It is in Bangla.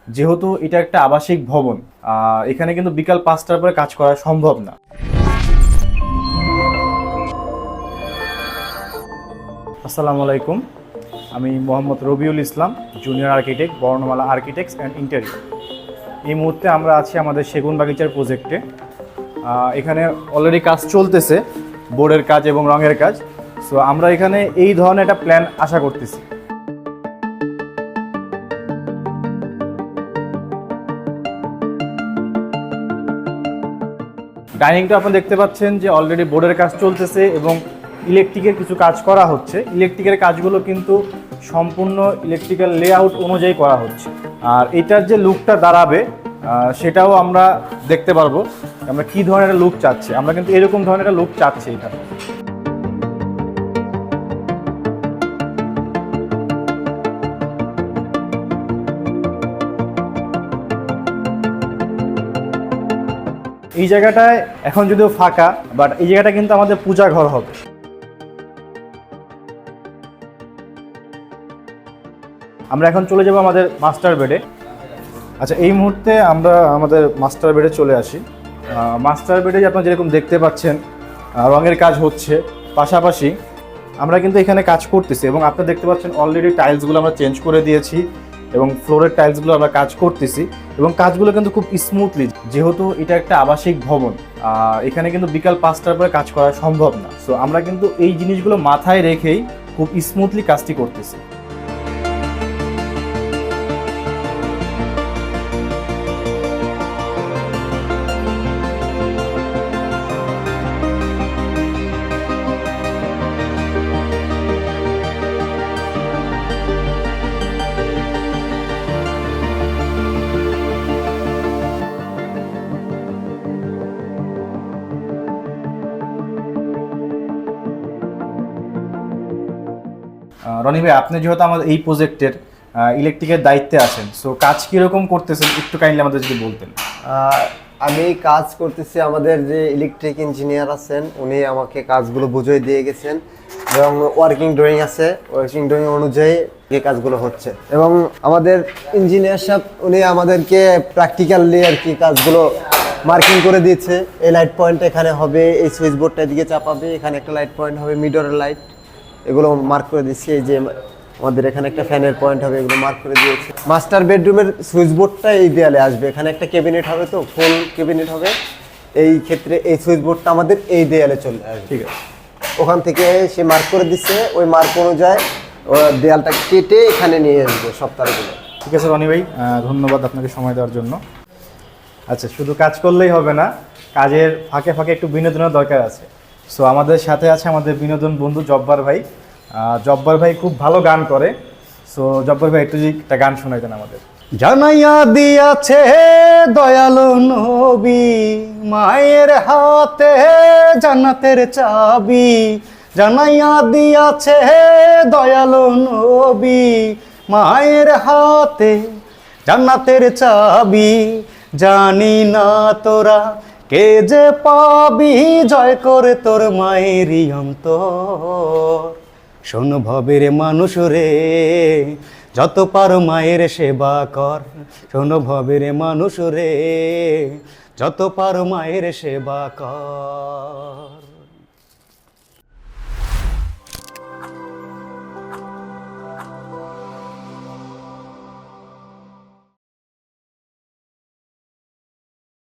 যেহেতু এটা একটা আবাসিক ভবন, এখানে কিন্তু বিকাল 5টার পরে কাজ করা সম্ভব না। আসসালামু আলাইকুম, আমি মোহাম্মদ রবিউল ইসলাম, জুনিয়র আর্কিটেক্ট, বর্ণমালা আর্কিটেক্টস অ্যান্ড ইন্টেরিয়র। এই মুহূর্তে আমরা আছি আমাদের সেগুন বাগিচার প্রজেক্টে। এখানে অলরেডি কাজ চলতেছে, বোর্ডের কাজ এবং রঙের কাজ। সো আমরা এখানে এই ধরনের একটা প্ল্যান আশা করতেছি। ডাইনিংটা আপনি দেখতে পাচ্ছেন যে অলরেডি বোর্ডের কাজ চলতেছে এবং ইলেকট্রিকের কিছু কাজ করা হচ্ছে। ইলেকট্রিকের কাজগুলো কিন্তু সম্পূর্ণ ইলেকট্রিক্যাল লেআউট অনুযায়ী করা হচ্ছে। আর এটার যে লুকটা দাঁড়াবে সেটাও আমরা দেখতে পারবো আমরা কী ধরনের একটা লুক চাচ্ছি। আমরা কিন্তু এরকম ধরনের একটা লুক চাচ্ছি এখানে। এই জায়গাটায় এখন যদিও ফাঁকা, বাট এই জায়গাটা কিন্তু আমাদের পূজা ঘর হবে। আমরা এখন চলে যাব আমাদের মাস্টার বেডে। আচ্ছা, এই মুহূর্তে আমরা আমাদের মাস্টার বেডে চলে আসি। মাস্টার বেডে আপনারা যেরকম দেখতে পাচ্ছেন রঙের কাজ হচ্ছে, পাশাপাশি আমরা কিন্তু এখানে কাজ করতেছি এবং আপনারা দেখতে পাচ্ছেন অলরেডি টাইলসগুলো আমরা চেঞ্জ করে দিয়েছি এবং ফ্লোরের টাইলসগুলো আমরা কাজ করতেছি এবং কাজগুলো কিন্তু খুব স্মুথলি। যেহেতু এটা একটা আবাসিক ভবন, এখানে কিন্তু বিকাল 5টার পরে কাজ করা সম্ভব না। সো আমরা কিন্তু এই জিনিসগুলো মাথায় রেখেই খুব স্মুথলি কাজটি করতেছি। রনি ভাই, আপনি যেহেতু আমাদের এই প্রজেক্টের ইলেকট্রিকের দায়িত্বে আছেন, সো কাজ কীরকম করতেছেন একটু কাইন্ডলি আমাদের যদি বলতেন। আমি কাজ করতেছি, আমাদের যে ইলেকট্রিক ইঞ্জিনিয়ার আছেন উনি আমাকে কাজগুলো বুঝিয়ে দিয়ে গেছেন এবং ওয়ার্কিং ড্রয়িং আছে, ওয়ার্কিং ড্রয়িং অনুযায়ী এই কাজগুলো হচ্ছে এবং আমাদের ইঞ্জিনিয়ার সাহেব উনি আমাদেরকে প্র্যাকটিক্যালি আর কি কাজগুলো মার্কিং করে দিয়েছে। এই লাইট পয়েন্ট এখানে হবে, এই সুইচ বোর্ডটা এদিকে চাপাবে, এখানে একটা লাইট পয়েন্ট হবে, মিডরের লাইট, এগুলো মার্ক করে দিচ্ছি। এই যে আমাদের এখানে একটা ফ্যানের পয়েন্ট হবে, এগুলো মার্ক করে দিয়েছে। মাস্টার বেডরুমের সুইচ বোর্ডটা এই দেয়ালে আসবে, এখানে একটা ক্যাবিনেট হবে, তো ফুল ক্যাবিনেট হবে। এই ক্ষেত্রে এই সুইচ বোর্ডটা আমাদের এই দেয়ালে চলে আসবে। ঠিক আছে, ওখান থেকে সে মার্ক করে দিচ্ছে, ওই মার্ক অনুযায়ী দেয়ালটা কেটে এখানে নিয়ে আসবে সব তারগুলো। ঠিক আছে রনি ভাই, ধন্যবাদ আপনাকে সময় দেওয়ার জন্য। আচ্ছা, শুধু কাজ করলেই হবে না, কাজের ফাঁকে ফাঁকে একটু বিনোদনের দরকার আছে। সো আমাদের সাথে আছে আমাদের বিনোদন বন্ধু জব্বার ভাই। জব্বার ভাই খুব ভালো গান করে। সো জব্বার ভাই একটু যদি একটা গান শোনাইতেন আমাদের। জানাইয়া দিয়াছে দয়ালু নবী, মায়ের হাতে জান্নাতের চাবি। জানাইয়া দিয়াছে দয়ালু নবী, মায়ের হাতে জান্নাতের চাবি। জানি না তোরা কে যে পাবি, জয় করে তোর মায়েরই অন্তর। শোন ভবের মানুষ রে, যত পারো মায়ের সেবা কর। শোন ভবের মানুষ রে, যত পারো মায়ের সেবা কর।